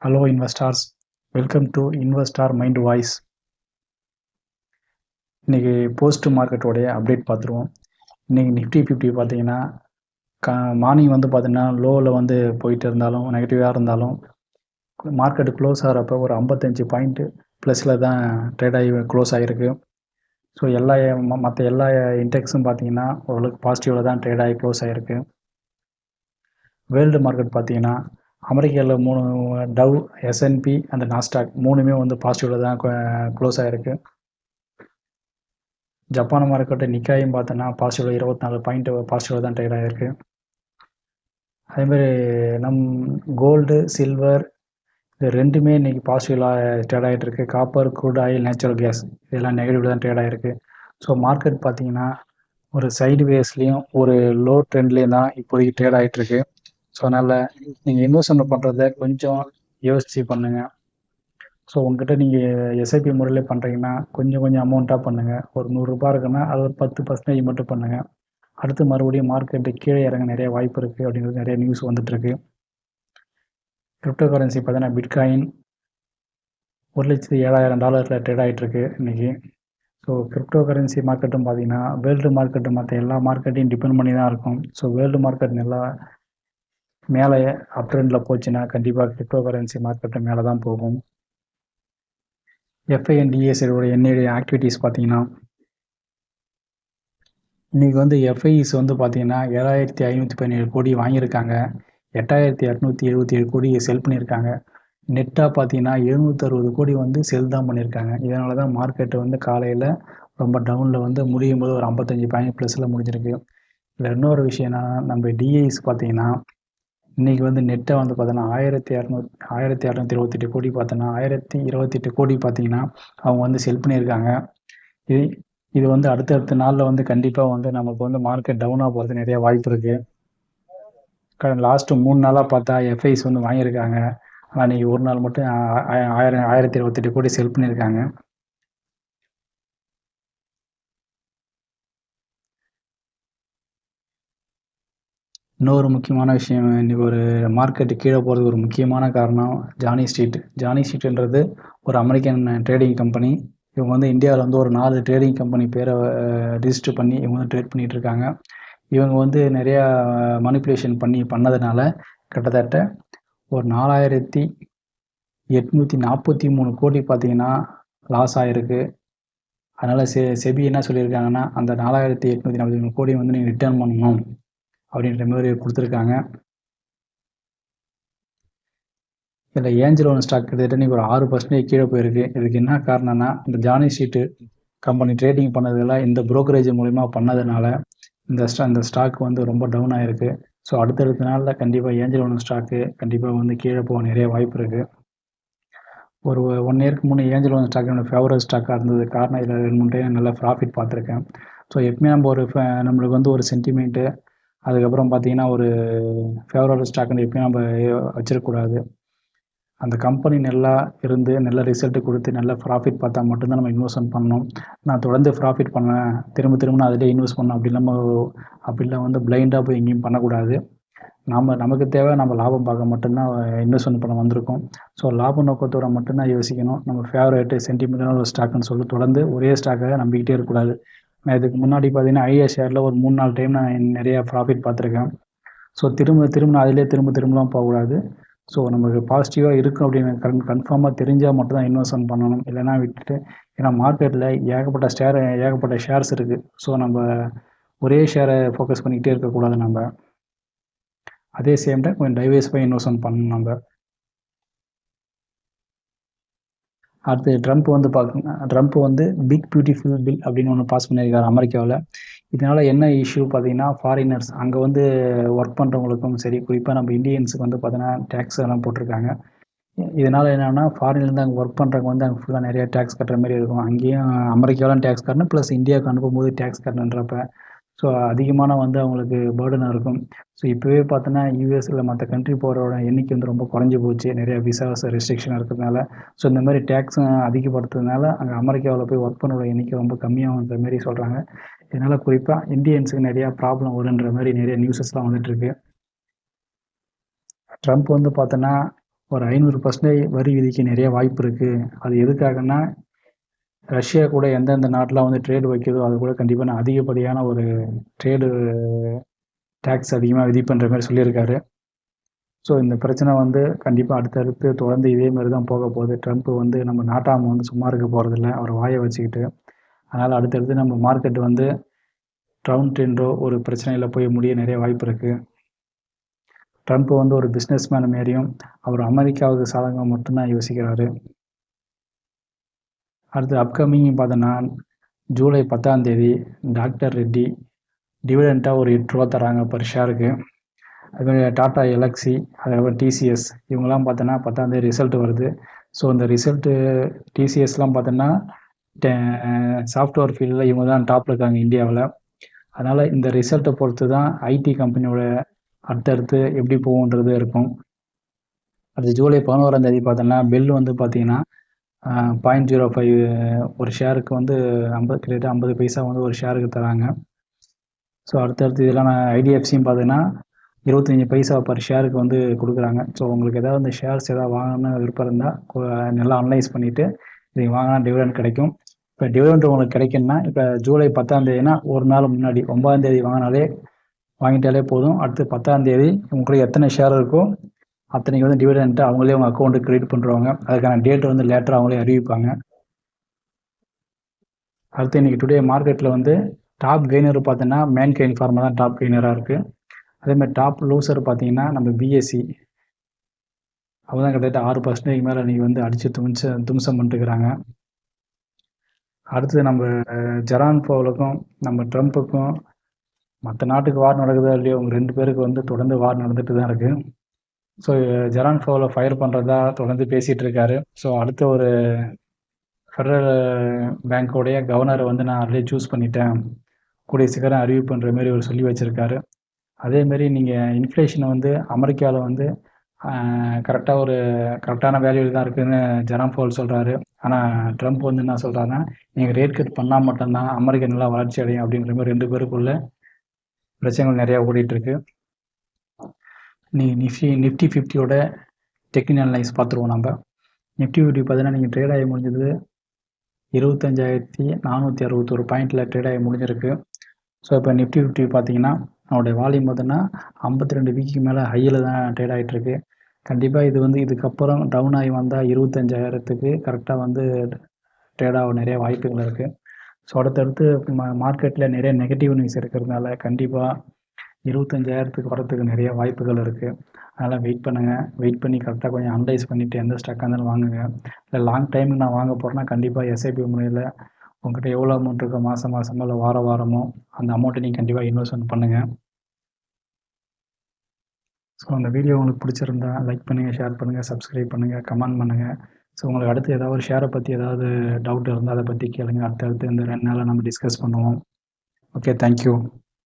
Hello investors, welcome to Investor Mind Voice. இன்னைக்கு post மார்க்கெட்டோடைய update பார்த்துருவோம். இன்னைக்கு நிஃப்டி 50 பார்த்தீங்கன்னா மார்னிங் வந்து பார்த்தீங்கன்னா லோவில் வந்து போயிட்டு இருந்தாலும் நெகட்டிவாக இருந்தாலும் மார்க்கெட்டு க்ளோஸ் ஆகிறப்ப ஒரு 55 பாயிண்ட் ப்ளஸில் தான் ட்ரேட் ஆகி க்ளோஸ் ஆகிருக்கு. ஸோ மற்ற எல்லா இண்டெக்ஸும் பார்த்தீங்கன்னா ஓரளவுக்கு பாசிட்டிவில் தான் ட்ரேட் ஆகி க்ளோஸ் ஆகிருக்கு. வேர்ல்டு மார்க்கெட் பார்த்தீங்கன்னா அமெரிக்காவில் 3 டவ், S&P அண்ட் நாஸ்டாக் மூணுமே வந்து பாசிட்டிவில் தான் க்ளோஸ் ஆகிருக்கு. ஜப்பான் மார்க்கெட்டு நிக்காயும் பார்த்தோன்னா பாசிட்டிவில் 24 பாயிண்ட் பாசிட்டிவில் தான் ட்ரேட் ஆகிருக்கு. அதேமாதிரி கோல்டு, சில்வர் இது ரெண்டுமே இன்றைக்கி பாசிட்டிவாக ட்ரேட் ஆகிட்டு இருக்கு. Copper, crude oil, natural gas இதெல்லாம் நெகட்டிவ் தான் ட்ரேட் ஆகிருக்கு. ஸோ மார்க்கெட் பார்த்தீங்கன்னா ஒரு சைடு வேஸ்லேயும் ஒரு லோ ட்ரெண்ட்லேயும் தான் இப்போதைக்கு ட்ரேட் ஆகிட்டுருக்கு. ஸோ அதனால் நீங்கள் இன்வெஸ்ட்மெண்ட் பண்ணுறத கொஞ்சம் யோசித்து பண்ணுங்கள். ஸோ உங்கள்கிட்ட நீங்கள் எஸ்ஐபி முறையில் பண்ணுறீங்கன்னா கொஞ்சம் அமௌண்ட்டாக பண்ணுங்கள். ஒரு 100 ரூபாய் இருக்குன்னா அது ஒரு 10% மட்டும் பண்ணுங்கள். அடுத்து மறுபடியும் மார்க்கெட்டு கீழே இறங்க நிறைய வாய்ப்பு இருக்குது அப்படிங்கிறது நிறைய நியூஸ் வந்துட்டுருக்கு. கிரிப்டோ கரன்சி பார்த்தீங்கன்னா பிட்காயின் $1,07,000 ட்ரேட் ஆகிட்டுருக்கு இன்றைக்கி. ஸோ கிரிப்டோ கரன்சி மார்க்கெட்டும் பார்த்தீங்கன்னா வேர்ல்டு மார்க்கெட்டு மற்ற எல்லா மார்க்கெட்டையும் டிபெண்ட் பண்ணி தான் இருக்கும். ஸோ வேர்ல்டு மார்க்கெட் நல்லா மேலே அப் ட்ரெண்டில் போச்சுன்னா கண்டிப்பாக கிரிப்டோ கரன்சி மார்க்கெட்டு மேலே தான் போகும். FINDSOட என்னுடைய ஆக்டிவிட்டீஸ் பார்த்தீங்கன்னா இன்றைக்கி வந்து எஃப்ஐஸ் வந்து பார்த்தீங்கன்னா 7,517 கோடி வாங்கியிருக்காங்க. 8,277 கோடி செல் பண்ணியிருக்காங்க. நெட்டாக பார்த்தீங்கன்னா 760 கோடி வந்து செல் தான் பண்ணியிருக்காங்க. இதனால தான் மார்க்கெட்டு வந்து காலையில் ரொம்ப டவுனில் வந்து முடியும் போது ஒரு 55 பாயிண்ட் ப்ளஸில் முடிஞ்சிருக்கு. இதில் இன்னொரு விஷயம் என்னன்னா நம்ம டிஐஸ் பார்த்தீங்கன்னா இன்றைக்கி வந்து நெட்டை வந்து பார்த்தோன்னா 1,228 கோடி பார்த்தோன்னா 1,028 கோடி பார்த்தீங்கன்னா அவங்க வந்து செல் பண்ணியிருக்காங்க. இது வந்து அடுத்தடுத்த நாளில் வந்து கண்டிப்பாக வந்து நமக்கு வந்து மார்க்கெட் டவுனாக போகிறது நிறைய வாய்ப்பு இருக்குது. லாஸ்ட்டு 3 நாளாக பார்த்தா எஃப்ஐஸ் வந்து வாங்கியிருக்காங்க. ஆனால் இன்றைக்கி ஒரு நாள் மட்டும் 1,028 கோடி செல் பண்ணியிருக்காங்க. இன்னொரு முக்கியமான விஷயம், இன்றைக்கி ஒரு மார்க்கெட்டு கீழே போகிறதுக்கு ஒரு முக்கியமான காரணம் ஜானி ஸ்ட்ரீட்ன்றது ஒரு அமெரிக்கன் ட்ரேடிங் கம்பெனி. இவங்க வந்து இந்தியாவில் வந்து ஒரு 4 ட்ரேடிங் கம்பெனி பேரை ரிஜிஸ்டர் பண்ணி இவங்க வந்து ட்ரேட் பண்ணிகிட்ருக்காங்க. இவங்க வந்து நிறையா மனிப்புலேஷன் பண்ணதுனால கிட்டத்தட்ட ஒரு 4,843 கோடி பார்த்தீங்கன்னா லாஸ் ஆகிருக்கு. அதனால் செபி என்ன சொல்லியிருக்காங்கன்னா அந்த 4,843 கோடி வந்து நீங்கள் ரிட்டர்ன் பண்ணணும் அப்படின்ற மாதிரி கொடுத்துருக்காங்க. இதில் ஏஞ்சல் ஒன் ஸ்டாக் கிட்டத்தட்ட இன்றைக்கி ஒரு 6% கீழே போயிருக்கு. இதுக்கு என்ன காரணம்னா இந்த ஜானி ஸ்ட்ரீட்டு கம்பெனி ட்ரேடிங் பண்ணதெல்லாம் இந்த புரோக்கரேஜ் மூலிமா பண்ணதுனால இந்த ஸ்டாக் வந்து ரொம்ப டவுன் ஆகிருக்கு. ஸோ அடுத்தடுத்த நாளில் கண்டிப்பாக ஏஞ்சல் ஒன் ஸ்டாக்கு கண்டிப்பாக வந்து கீழே போக நிறைய வாய்ப்பு இருக்குது. ஒரு 1 இயருக்கு முன்னே ஏஞ்சல் ஒன் ஸ்டாக் என்னோடய ஃபேவரட் ஸ்டாக்காக இருந்தது. காரணம் இதில் 2-3 டைம் நல்லா ப்ராஃபிட் பார்த்துருக்கேன். ஸோ எப்பவுமே நம்மளுக்கு வந்து ஒரு சென்டிமெண்ட்டு அதுக்கப்புறம் பார்த்தீங்கன்னா ஒரு ஃபேவரட் ஸ்டாக்குன்னு எப்பயும் நம்ம வச்சிடக்கூடாது. அந்த கம்பெனி நல்லா இருந்து நல்ல ரிசல்ட்டு கொடுத்து நல்ல ப்ராஃபிட் பார்த்தா மட்டும்தான் நம்ம இன்வெஸ்ட்மெண்ட் பண்ணணும். நான் தொடர்ந்து ப்ராஃபிட் பண்ணேன் திரும்ப நான் அதிலே இன்வெஸ்ட் பண்ணேன் அப்படிலாம் வந்து பிளைண்டாக போய் எங்கேயும் பண்ணக்கூடாது. நமக்கு தேவை நம்ம லாபம் பார்க்க மட்டும்தான் இன்வெஸ்ட்மெண்ட் பண்ண வந்திருக்கோம். ஸோ லாப நோக்கத்தோட மட்டும்தான் யோசிக்கணும். நம்ம ஃபேவரேட்டு சென்டிமெண்டான ஒரு ஸ்டாக்குன்னு சொல்லி தொடர்ந்து ஒரே ஸ்டாக்காக நம்பிக்கிட்டே இருக்கக்கூடாது. நான் இதுக்கு முன்னாடி பார்த்தீங்கன்னா ஐடியா ஷேரில் ஒரு 3-4 டைம் நான் நிறையா ப்ராஃபிட் பார்த்துருக்கேன். ஸோ திரும்ப நான் அதிலே திரும்பலாம் போகக்கூடாது. ஸோ நமக்கு பாசிட்டிவாக இருக்கும் அப்படின்னு கன்ஃபார்மாக தெரிஞ்சால் மட்டும்தான் இன்வெஸ்ட்மெண்ட் பண்ணணும். இல்லைனா விட்டுட்டு ஏன்னா மார்க்கெட்டில் ஏகப்பட்ட ஷேர்ஸ் இருக்குது. ஸோ நம்ம ஒரே ஷேரை ஃபோக்கஸ் பண்ணிக்கிட்டே இருக்கக்கூடாது. நம்ம அதே சேம் டைம் கொஞ்சம் டைவர்ஸிஃபை இன்வெஸ்ட்மெண்ட் பண்ணணும் நம்ம. அடுத்து ட்ரம்ப் வந்து பிக் பியூட்டிஃபுல் பில் அப்படின்னு ஒன்று பாஸ் பண்ணியிருக்காரு அமெரிக்காவில். இதனால் என்ன இஷ்யூ பார்த்தீங்கன்னா ஃபாரினர்ஸ் அங்கே வந்து ஒர்க் பண்ணுறவங்களுக்கும் சரி, குறிப்பாக நம்ம இந்தியன்ஸுக்கு வந்து பார்த்தீங்கன்னா டேக்ஸ் எல்லாம் போட்டிருக்காங்க. இதனால் என்னென்னா ஃபாரின்லேருந்து அங்கே ஒர்க் பண்ணுறவங்க வந்து அங்கே ஃபுல்லாக நிறையா டேக்ஸ் கட்டுற மாதிரி இருக்கும். அங்கேயும் அமெரிக்காவிலும் டேக்ஸ் கட்டணும், ப்ளஸ் இந்தியாவுக்கு அனுப்பும்போது டேக்ஸ் கட்டணுன்றப்ப ஸோ அதிகமான வந்து அவங்களுக்கு பேர்டனாக இருக்கும். ஸோ இப்போவே பார்த்தோன்னா யூஎஸில் மற்ற கண்ட்ரி போகிறோட எண்ணிக்கை வந்து ரொம்ப குறைஞ்சி போச்சு, நிறையா விசாஸ் ரெஸ்ட்ரிக்ஷன் இருக்கிறதுனால. ஸோ இந்த மாதிரி டேக்ஸும் அதிகப்படுத்துறதுனால அங்கே அமெரிக்காவில் போய் ஒர்க் பண்ணுற எண்ணிக்கை ரொம்ப கம்மியாகுன்ற மாரி சொல்கிறாங்க. இதனால் குறிப்பாக இந்தியன்ஸுக்கு நிறையா ப்ராப்ளம் வருன்ற மாதிரி நிறைய நியூஸஸ்லாம் வந்துட்டுருக்கு. ட்ரம்ப் வந்து பார்த்தோன்னா ஒரு 500% வரி விதிக்க நிறைய வாய்ப்பு இருக்குது. அது எதுக்காகன்னா, ரஷ்யா கூட எந்தெந்த நாட்டெலாம் வந்து ட்ரேடு வைக்குதோ அது கூட கண்டிப்பாக அதிகப்படியான ஒரு ட்ரேடு டேக்ஸ் அதிகமாக விதிப்புன்ற மாதிரி சொல்லியிருக்காரு. ஸோ இந்த பிரச்சனை வந்து கண்டிப்பாக அடுத்தடுத்து தொடர்ந்து இதே மாதிரி தான் போக போகுது. ட்ரம்ப் வந்து நம்ம நாட்டாம வந்து சும்மா இருக்க போகிறதில்ல, அவர் வாயை வச்சுக்கிட்டு. அதனால் அடுத்தடுத்து நம்ம மார்க்கெட் வந்து ட்ரம்ப் ட்ரெண்டோ ஒரு பிரச்சனையில் போய் முடிய நிறைய வாய்ப்பு இருக்குது. ட்ரம்ப் வந்து ஒரு பிஸ்னஸ் மேன் மாரியும் அவர் அமெரிக்காவுக்கு சாதகமாக மட்டும்தான் யோசிக்கிறாரு. அடுத்து அப்கமிங் பார்த்தோன்னா ஜூலை 10ஆம் தேதி டாக்டர் ரெட்டி டிவிடெண்ட்டாக ஒரு 8 ரூபா தராங்க பர் ஷேருக்கு. அதுமாதிரி டாடா எலக்ஸி, அதுக்கப்புறம் டிசிஎஸ் இவங்கெல்லாம் பார்த்தோன்னா 10ஆம் தேதி ரிசல்ட் வருது. ஸோ இந்த ரிசல்ட்டு டிசிஎஸ்லாம் பார்த்தோன்னா சாஃப்ட்வேர் ஃபீல்டில் இவங்க தான் டாப்பில் இருக்காங்க இந்தியாவில். அதனால் இந்த ரிசல்ட்டை பொறுத்து தான் ஐடி கம்பெனியோட அடுத்தடுத்து எப்படி போகுன்றது இருக்கும். அடுத்து ஜூலை 11ஆம் தேதி பார்த்தோன்னா பெல் வந்து பார்த்தீங்கன்னா 0.05 ஒரு ஷேருக்கு வந்து கிட்டத்தட்ட 50 பைசா வந்து ஒரு ஷேருக்கு தராங்க. ஸோ அடுத்தடுத்து இதெல்லாம் ஐடிஎஃப்சியும் பார்த்தீங்கன்னா 25 பைசா பர் ஷேருக்கு வந்து கொடுக்குறாங்க. ஸோ உங்களுக்கு ஏதாவது இந்த ஷேர்ஸ் ஏதாவது வாங்கணும்னு விருப்பம் இருந்தால் நல்லா அனலைஸ் பண்ணிவிட்டு நீங்கள் வாங்கினா டிவிடெண்ட் கிடைக்கும். இப்போ டிவிடெண்ட் உங்களுக்கு கிடைக்குன்னா இப்போ ஜூலை 10ஆம் தேதினா ஒரு நாள் முன்னாடி 9ஆம் தேதி வாங்கிட்டாலே போதும். அடுத்து 10ஆம் தேதி உங்களுக்கு எத்தனை ஷேர் இருக்கோ அத்தனைக்கு வந்து டிவிடெண்ட்டை அவங்களே உங்கள் அக்கௌண்ட்டுக்கு கிரெடிட் பண்ணுறவங்க. அதுக்கான டேட் வந்து லேட்டராக அவங்களே அறிவிப்பாங்க. அடுத்து இன்றைக்கி டுடே மார்க்கெட்டில் வந்து டாப் கெய்னர் பார்த்தோன்னா மேன்கைண்ட் ஃபார்மா தான் டாப் கெய்னராக இருக்குது. அதேமாதிரி டாப் லூசர் பார்த்தீங்கன்னா நம்ம பிஎஸ்சி அவங்க தான் கிட்டத்தட்ட 6% மேலே இன்றைக்கி வந்து அடித்து தும்சம் பண்ணிட்டுருக்கிறாங்க. அடுத்து நம்ம ஜெரான் பவுலுக்கும் நம்ம ட்ரம்ப்புக்கும் மற்ற நாட்டுக்கு வார் நடக்குதோ இல்லையோ அவங்க 2 பேருக்கு வந்து தொடர்ந்து வார் நடந்துட்டு தான் இருக்குது. ஸோ ஜெரான் பவுலை ஃபயர் பண்ணுறதா தொடர்ந்து பேசிகிட்டு இருக்காரு. ஸோ அடுத்த ஒரு ஃபெடரல் பேங்க்கோடைய கவர்னரை வந்து நான் ஆல்ரெடி சூஸ் பண்ணிட்டேன், கூடிய சீக்கிரம் அறிவிப்புன்ற மாரி அவர் சொல்லி வச்சுருக்காரு. அதேமாரி நீங்கள் இன்ஃப்ளேஷனை வந்து அமெரிக்காவில் வந்து கரெக்டான வேல்யூவில் தான் இருக்குதுன்னு ஜெராம் பவுல் சொல்கிறாரு. ஆனால் ட்ரம்ப் வந்து என்ன சொல்கிறாருன்னா, நீங்கள் ரேட் கட் பண்ணால் மட்டும்தான் அமெரிக்கா நல்லா வளர்ச்சி அடையும் அப்படின்ற மாதிரி 2 பேருக்குள்ள பிரச்சனைகள் நிறையா ஓடிட்டுருக்கு. நிஃப்டி 50யோட டெக்னிக்கல் அனலைஸ் பார்த்துருவோம். நம்ம நிஃப்டி 50 பார்த்தீங்கன்னா நீங்கள் ட்ரேட் ஆகி முடிஞ்சது 25,461 பாயிண்டில் ட்ரேட் ஆகி முடிஞ்சிருக்கு. ஸோ இப்போ நிஃப்டி 50 பார்த்தீங்கன்னா அதோடைய வால்யூம் பார்த்தோன்னா 52 வீக்கு மேலே ஹையில் தான் ட்ரேட் ஆகிட்டுருக்கு. கண்டிப்பாக இது வந்து இதுக்கப்புறம் டவுன் ஆகி வந்தால் 25,000க்கு கரெக்டாக வந்து ட்ரேட் ஆக நிறைய வாய்ப்புகள் இருக்குது. ஸோ அடுத்தடுத்து மார்க்கெட்டில் நிறைய நெகட்டிவ் நியூஸ் இருக்கிறதுனால கண்டிப்பாக 25,000க்கு வரத்துக்கு நிறைய வாய்ப்புகள் இருக்குது. அதனால் வெயிட் பண்ணுங்கள். வெயிட் பண்ணி கரெக்டாக கொஞ்சம் அனலைஸ் பண்ணிவிட்டு எந்த ஸ்டாக்காக இருந்தாலும் வாங்குங்க. இல்லை லாங் டைமுக்கு நான் வாங்க போகிறேன்னா கண்டிப்பாக எஸ்ஐபி முறையில் உங்கள்கிட்ட எவ்வளோ அமௌண்ட் இருக்கோ மாதமோ இல்லை வாரமோ அந்த அமௌண்ட்டை நீங்கள் கண்டிப்பாக இன்வெஸ்ட்மெண்ட் பண்ணுங்கள். ஸோ அந்த வீடியோ உங்களுக்கு பிடிச்சிருந்தா லைக் பண்ணுங்கள், ஷேர் பண்ணுங்கள், சப்ஸ்கிரைப் பண்ணுங்கள், கமெண்ட் பண்ணுங்கள். ஸோ உங்களுக்கு அடுத்து ஏதாவது ஒரு ஷேரை பற்றி ஏதாவது டவுட் இருந்தால் அதை பற்றி கேளுங்க. அடுத்தடுத்து இந்த 2 நாளில் நம்ம டிஸ்கஸ் பண்ணுவோம். Okay, thank you.